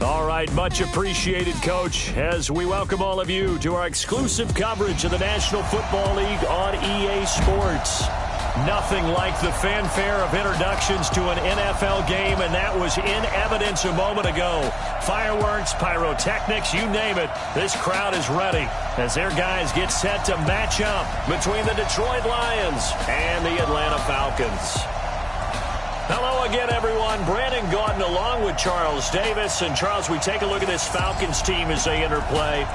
All right, much appreciated, Coach, as we welcome all of you to our exclusive coverage of the National Football League on EA Sports. Nothing like the fanfare of introductions to an NFL game, and that was in evidence a moment ago. Fireworks, pyrotechnics, you name it, this crowd is ready as their guys get set to match up between the Detroit Lions and the Atlanta Falcons. Hello again, everyone. Brandon Gaudin along with Charles Davis. And, Charles, we take a look at this Falcons team as they enter play.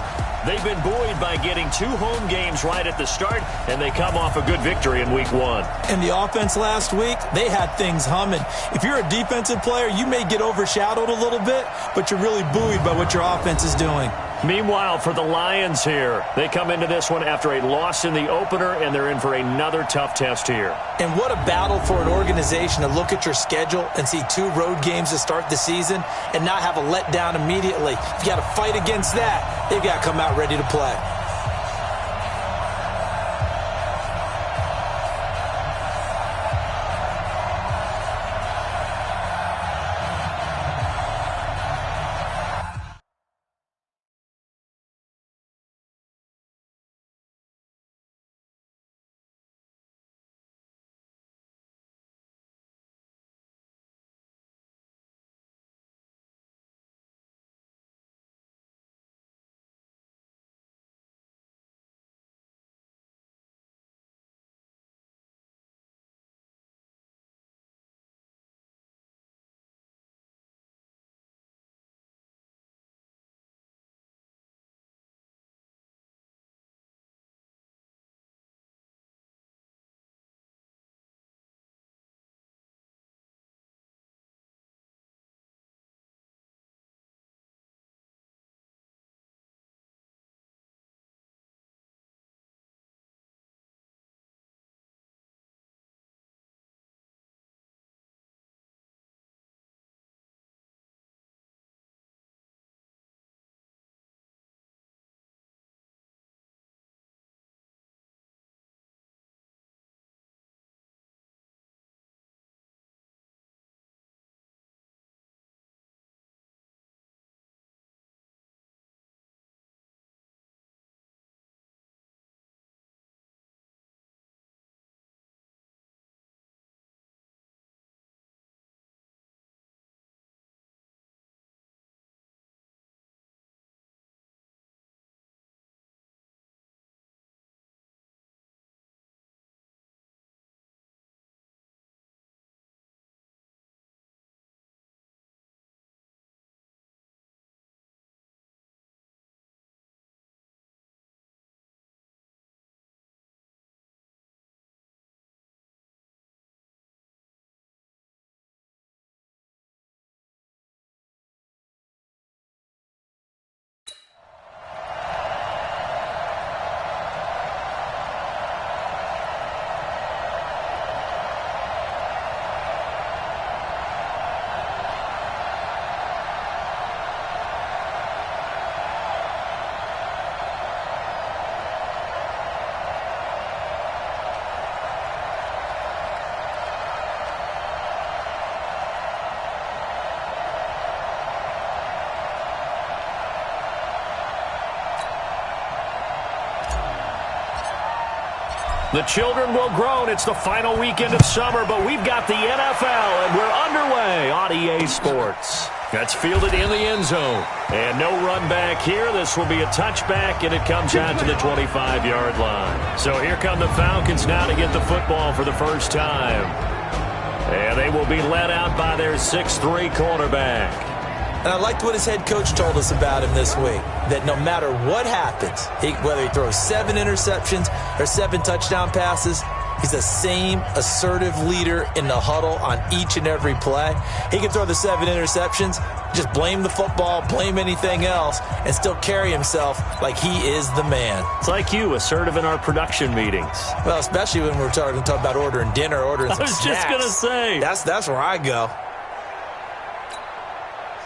They've been buoyed by getting 2 home games right at the start, and they come off a good victory in Week 1. And the offense last week, they had things humming. If you're a defensive player, you may get overshadowed a little bit, but you're really buoyed by what your offense is doing. Meanwhile, for the Lions here, they come into this one after a loss in the opener, and they're in for another tough test here. And what a battle for an organization to look at your schedule and see 2 road games to start the season and not have a letdown immediately. You've got to fight against that. They've got to come out ready to play. The children will groan. It's the final weekend of summer, but we've got the NFL, and we're underway on EA Sports. That's fielded in the end zone. And no run back here. This will be a touchback, and it comes out to the 25-yard line. So here come the Falcons now to get the football for the first time. And they will be led out by their 6'3" quarterback. And I liked what his head coach told us about him this week, that no matter what happens, whether he throws 7 interceptions or 7 touchdown passes, he's the same assertive leader in the huddle on each and every play. He can throw the 7 interceptions, just blame the football, blame anything else, and still carry himself like he is the man. It's like you, assertive in our production meetings. Well, especially when we're talking about ordering dinner, ordering some snacks. I was just going to say. That's where I go.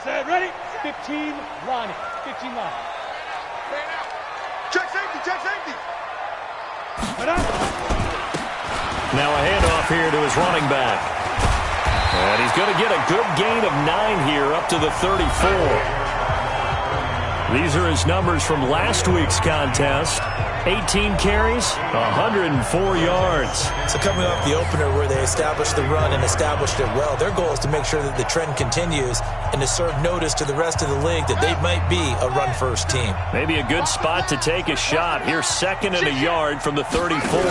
Set, ready? 15, line it. 15 line. Check safety, check safety. Now a handoff here to his running back. And he's going to get a good gain of 9 here up to the 34. These are his numbers from last week's contest. 18 carries, 104 yards. So coming off the opener where they established the run and established it well, their goal is to make sure that the trend continues and to serve notice to the rest of the league that they might be a run-first team. Maybe a good spot to take a shot. Here's 2nd and a yard from the 34.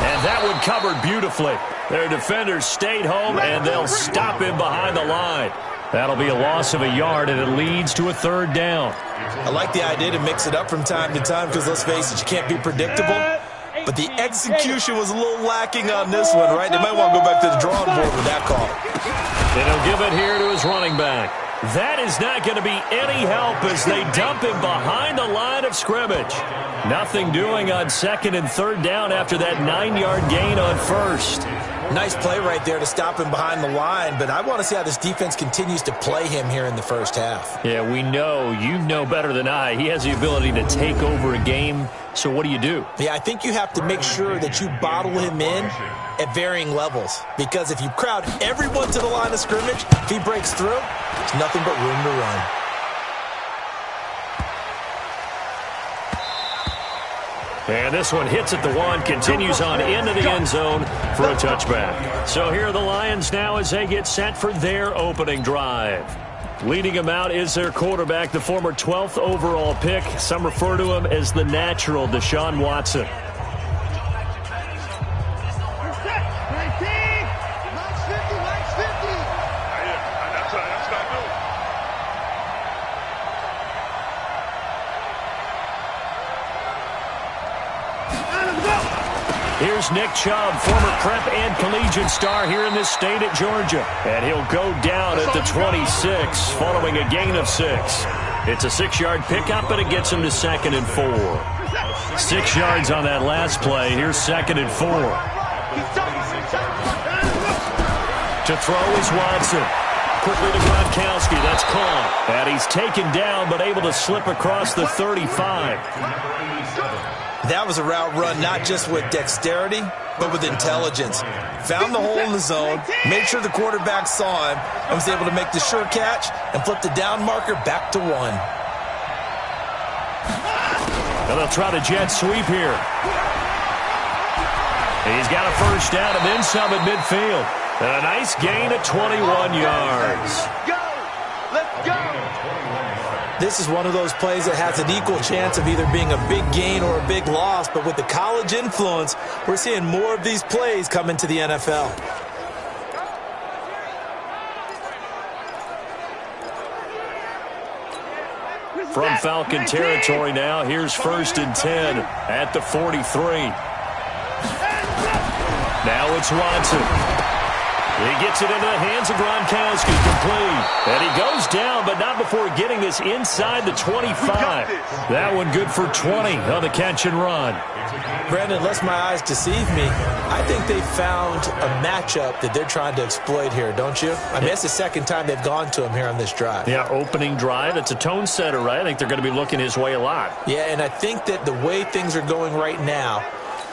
And that one covered beautifully. Their defenders stayed home, and they'll stop him behind the line. That'll be a loss of a yard, and it leads to a 3rd down. I like the idea to mix it up from time to time because, let's face it, you can't be predictable. But the execution was a little lacking on this one, right? They might want to go back to the drawing board with that call. And he'll give it here to his running back. That is not going to be any help as they dump him behind the line of scrimmage. Nothing doing on 2nd and 3rd down after that 9-yard gain on 1st. Nice play right there to stop him behind the line, but I want to see how this defense continues to play him here in the first half. Yeah, we know. You know better than I. He has the ability to take over a game, so what do you do? Yeah, I think you have to make sure that you bottle him in at varying levels, because if you crowd everyone to the line of scrimmage, if he breaks through, there's nothing but room to run. And this one hits at the 1, continues on into the end zone for a touchback. So here are the Lions now as they get set for their opening drive. Leading them out is their quarterback, the former 12th overall pick. Some refer to him as the natural, Deshaun Watson. Here's Nick Chubb, former prep and collegiate star here in this state at Georgia. And he'll go down at the 26 following a gain of 6. It's a 6-yard pickup, and it gets him to 2nd and 4. 6 yards on that last play. Here's 2nd and 4. To throw is Watson. Quickly to Gronkowski. That's caught. And he's taken down, but able to slip across the 35. That was a route run not just with dexterity, but with intelligence. Found the hole in the zone, made sure the quarterback saw him, and was able to make the sure catch and flip the down marker back to 1. And they'll try the jet sweep here. He's got a 1st down and then some at midfield. And a nice gain of 21 yards. Let's go! This is one of those plays that has an equal chance of either being a big gain or a big loss, but with the college influence, we're seeing more of these plays come into the NFL. From Falcon territory now, here's 1st and 10 at the 43. Now it's Watson. He gets it into the hands of Gronkowski, complete. And he goes down, but not before getting this inside the 25. That one good for 20 on the catch and run. Brandon, unless my eyes deceive me, I think they found a matchup that they're trying to exploit here, don't you? I mean, it's the 2nd time they've gone to him here on this drive. Yeah, opening drive. It's a tone setter, right? I think they're going to be looking his way a lot. Yeah, and I think that the way things are going right now,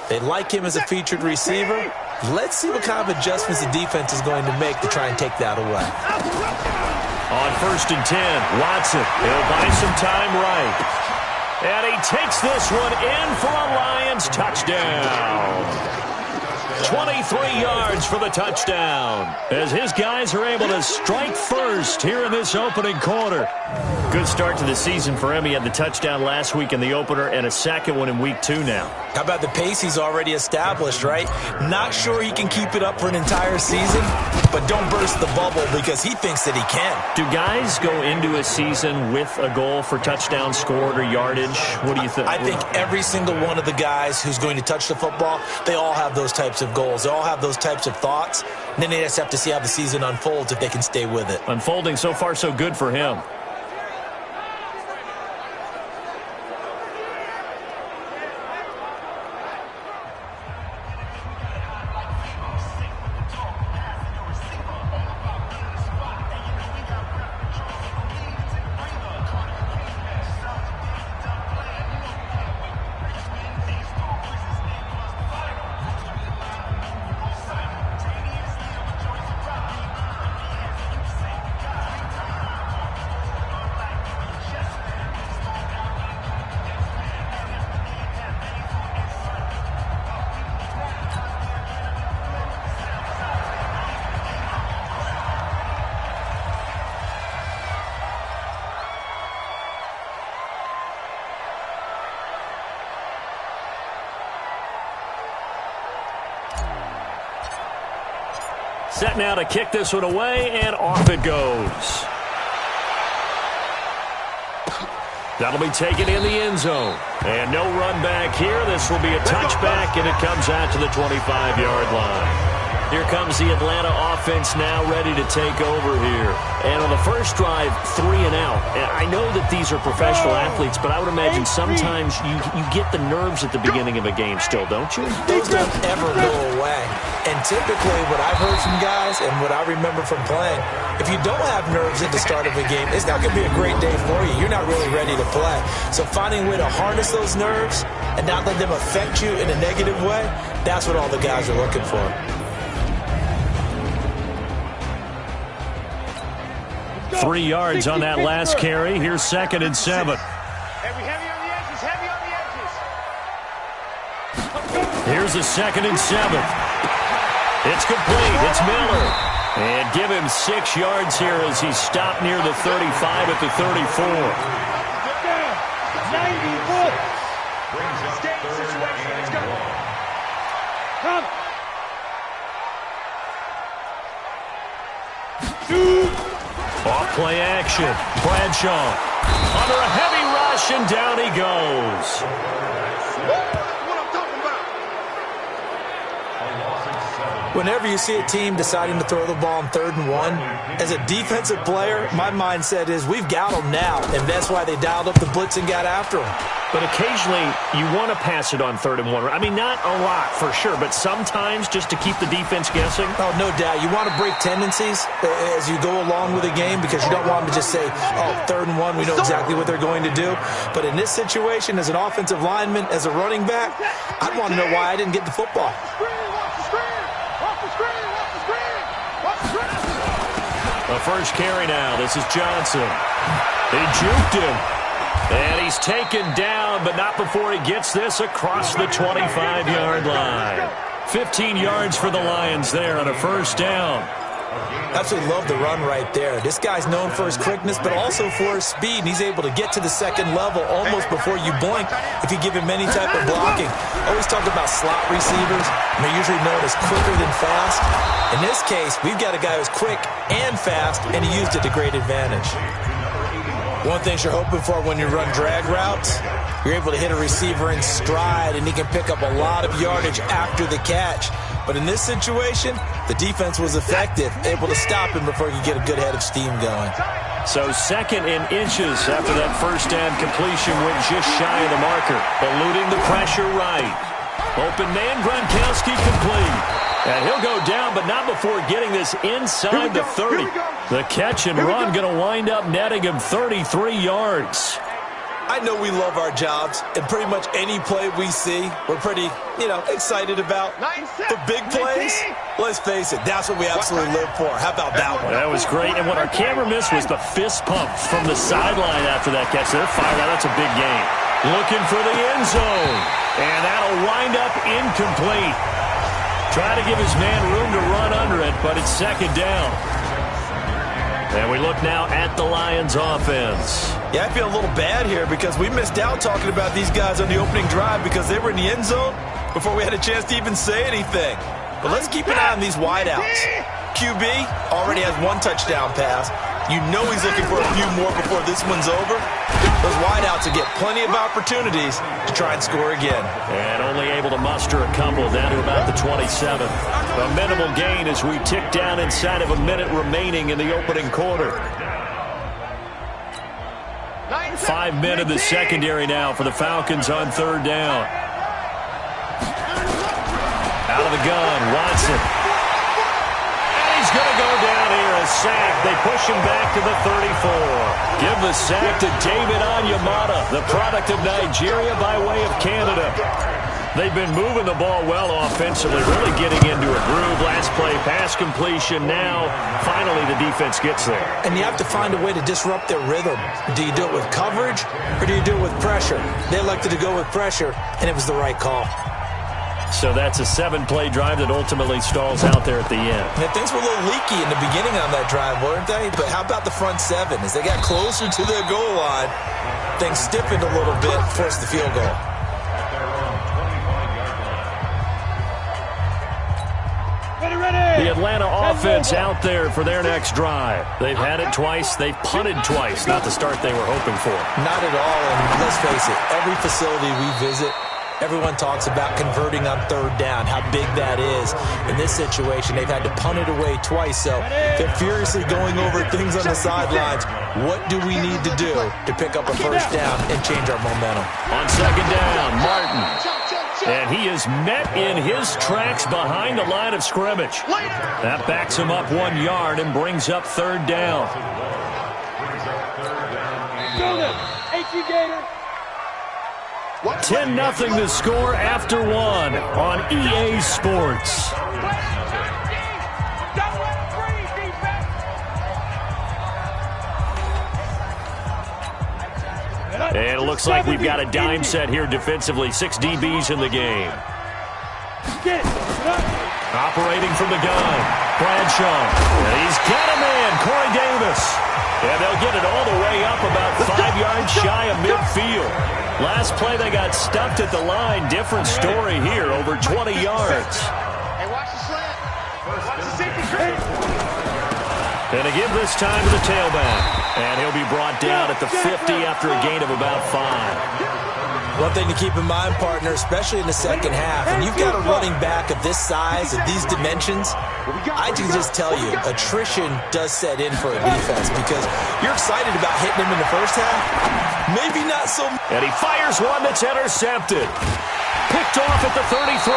they like him as a featured receiver. Let's see what kind of adjustments the defense is going to make to try and take that away. On 1st and 10, Watson. He'll buy some time right. And he takes this one in for a Lions touchdown. 23 yards for the touchdown as his guys are able to strike first here in this opening quarter. Good start to the season for him. He had the touchdown last week in the opener and a 2nd one in week 2 now. How about the pace he's already established, right? Not sure he can keep it up for an entire season, but don't burst the bubble because he thinks that he can. Do guys go into a season with a goal for touchdown scored or yardage? What do you think? I think every single one of the guys who's going to touch the football, they all have those types of goals. They all have those types of thoughts. And then they just have to see how the season unfolds if they can stay with it. Unfolding so far so good for him. Set now to kick this one away, and off it goes. That'll be taken in the end zone. And no run back here. This will be a touchback, and it comes out to the 25-yard line. Here comes the Atlanta offense now ready to take over here. And on the first drive, 3 and out. And I know that these are professional athletes, but I would imagine sometimes you get the nerves at the beginning of a game still, don't you? Those don't ever go away. And typically what I've heard from guys and what I remember from playing, if you don't have nerves at the start of a game, it's not going to be a great day for you. You're not really ready to play. So finding a way to harness those nerves and not let them affect you in a negative way, that's what all the guys are looking for. 3 yards on that last carry. Here's 2nd and 7. Heavy on the edges, heavy on the edges. Here's a 2nd and 7. It's complete. It's Miller. And give him 6 yards here as he's stopped near the 35 at the 34. 90 volts. Stay in situation. Let's go. Come. Off play action. Bradshaw under a heavy rush, and down he goes. Whenever you see a team deciding to throw the ball on 3rd and 1, as a defensive player, my mindset is we've got them now, and that's why they dialed up the blitz and got after them. But occasionally, you want to pass it on 3rd and 1. I mean, not a lot for sure, but sometimes just to keep the defense guessing. Oh, no doubt. You want to break tendencies as you go along with a game because you don't want them to just say, oh, 3rd and 1, we know exactly what they're going to do. But in this situation, as an offensive lineman, as a running back, I'd want to know why I didn't get the football. The first carry now. This is Johnson. He juked him. And he's taken down, but not before he gets this across the 25-yard line. 15 yards for the Lions there on a first down. Absolutely love the run right there. This guy's known for his quickness, but also for his speed. He's able to get to the 2nd level almost before you blink if you give him any type of blocking. Always talk about slot receivers, and they're usually known as quicker than fast. In this case, we've got a guy who's quick and fast, and he used it to great advantage. One thing you're hoping for when you run drag routes, you're able to hit a receiver in stride, and he can pick up a lot of yardage after the catch. But in this situation, the defense was effective, able to stop him before he could get a good head of steam going. So 2nd and inches after that first down completion went just shy of the marker. Eluding the pressure right. Open man, Gronkowski complete. And he'll go down, but not before getting this inside the 30. The catch and run going to wind up netting him 33 yards. I know we love our jobs, and pretty much any play we see, we're pretty, excited about. For big plays, let's face it, that's what we absolutely live for. How about that one? That was great, and what our camera missed was the fist pump from the sideline after that catch. They're fired out. That's a big game. Looking for the end zone, and that'll wind up incomplete. Try to give his man room to run under it, but it's 2nd down. And we look now at the Lions offense. Yeah, I feel a little bad here because we missed out talking about these guys on the opening drive because they were in the end zone before we had a chance to even say anything. But let's keep an eye on these wideouts. QB already has 1 touchdown pass. You know he's looking for a few more before this one's over. Those wideouts will get plenty of opportunities to try and score again. And only able to muster a couple down to about the 27. A minimal gain as we tick down inside of a minute remaining in the opening quarter. 5 men in the secondary now for the Falcons on 3rd down. Out of the gun, Watson. He's going to go down here, a sack. They push him back to the 34. Give the sack to David Onyemata, the product of Nigeria by way of Canada. They've been moving the ball well offensively, really getting into a groove. Last play, pass completion. Now, finally, the defense gets there. And you have to find a way to disrupt their rhythm. Do you do it with coverage, or do you do it with pressure? They elected to go with pressure, and it was the right call. So that's a 7-play drive that ultimately stalls out there at the end. And things were a little leaky in the beginning on that drive, weren't they? But how about the front 7? As they got closer to their goal line, things stiffened a little bit, forced the field goal. The Atlanta offense out there for their next drive. They've had it twice. They've punted twice. Not the start they were hoping for. Not at all, and let's face it, every facility we visit, everyone talks about converting on third down, how big that is. In this situation, they've had to punt it away twice, so they're furiously going over things on the sidelines. What do we need to do to pick up a first down and change our momentum? On second down, Martin. And he is met in his tracks behind the line of scrimmage. That backs him up 1 yard and brings up third down. 10-0 the score after one on EA Sports. And it looks like we've got a dime set here defensively. 6 DBs in the game. Operating from the gun, Bradshaw. And he's got him in, Corey Davis. And they'll get it all the way up about 5 yards shy of midfield. Last play, they got stuffed at the line. Different story here, over 20 yards. Hey, watch the slant. Watch the safety trip. And to give this time to the tailback. And he'll be brought down at the 50 after a gain of about 5. One thing to keep in mind, partner, especially in the second half, and you've got a running back of this size, of these dimensions, I can just tell you, attrition does set in for a defense because you're excited about hitting him in the first half. Maybe not so much. And he fires one that's intercepted. Picked off at the 33.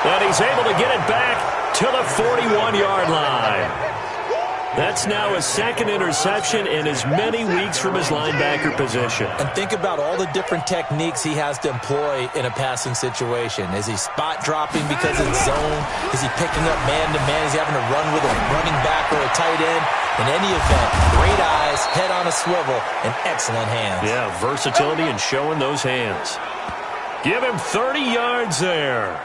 And he's able to get it back to the 41-yard line. That's now his second interception in as many weeks from his linebacker position. And think about all the different techniques he has to employ in a passing situation. Is he spot dropping because it's zone? Is he picking up man-to-man? Is he having to run with a running back or a tight end? In any event, great eyes, head on a swivel, and excellent hands. Yeah, versatility and showing those hands. Give him 30 yards there.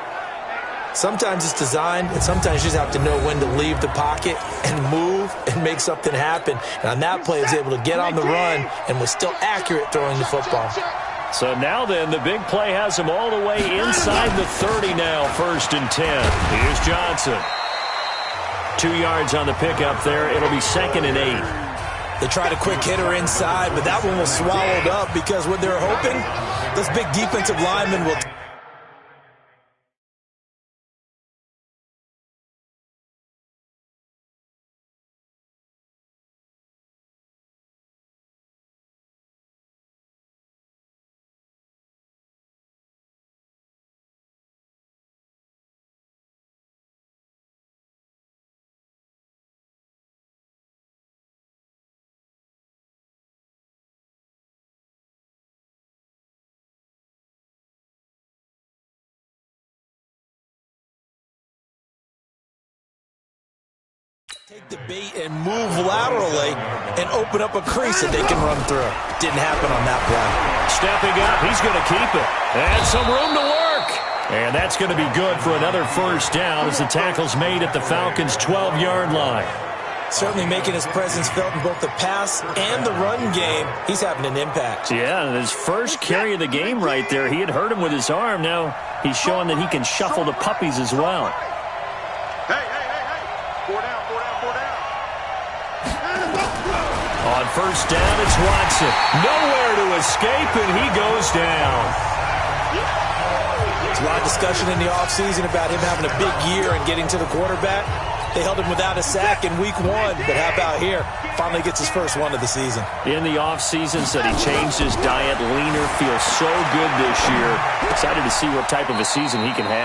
Sometimes it's designed, and sometimes you just have to know when to leave the pocket and move and make something happen. And on that play, he was able to get on the run and was still accurate throwing the football. So now then, the big play has him all the way inside the 30 now, 1st and 10. Here's Johnson. 2 yards on the pickup there. It'll be 2nd and 8. They tried a quick hitter inside, but that one was swallowed up because what they're hoping, those big defensive linemen will take the bait and move laterally and open up a crease that they can run through. Didn't happen on that play. Stepping up, he's going to keep it. And some room to work. And that's going to be good for another first down as the tackle's made at the Falcons' 12-yard line. Certainly making his presence felt in both the pass and the run game. He's having an impact. Yeah, and his first carry of the game right there, he had hurt him with his arm. Now he's showing that he can shuffle the puppies as well. Hey. 4 down. On first down, it's Watson. Nowhere to escape, and he goes down. There's a lot of discussion in the offseason about him having a big year and getting to the quarterback. They held him without a sack in week 1, but how about here? Finally gets his first one of the season. In the offseason, said he changed his diet, leaner, feels so good this year. Excited to see what type of a season he can have.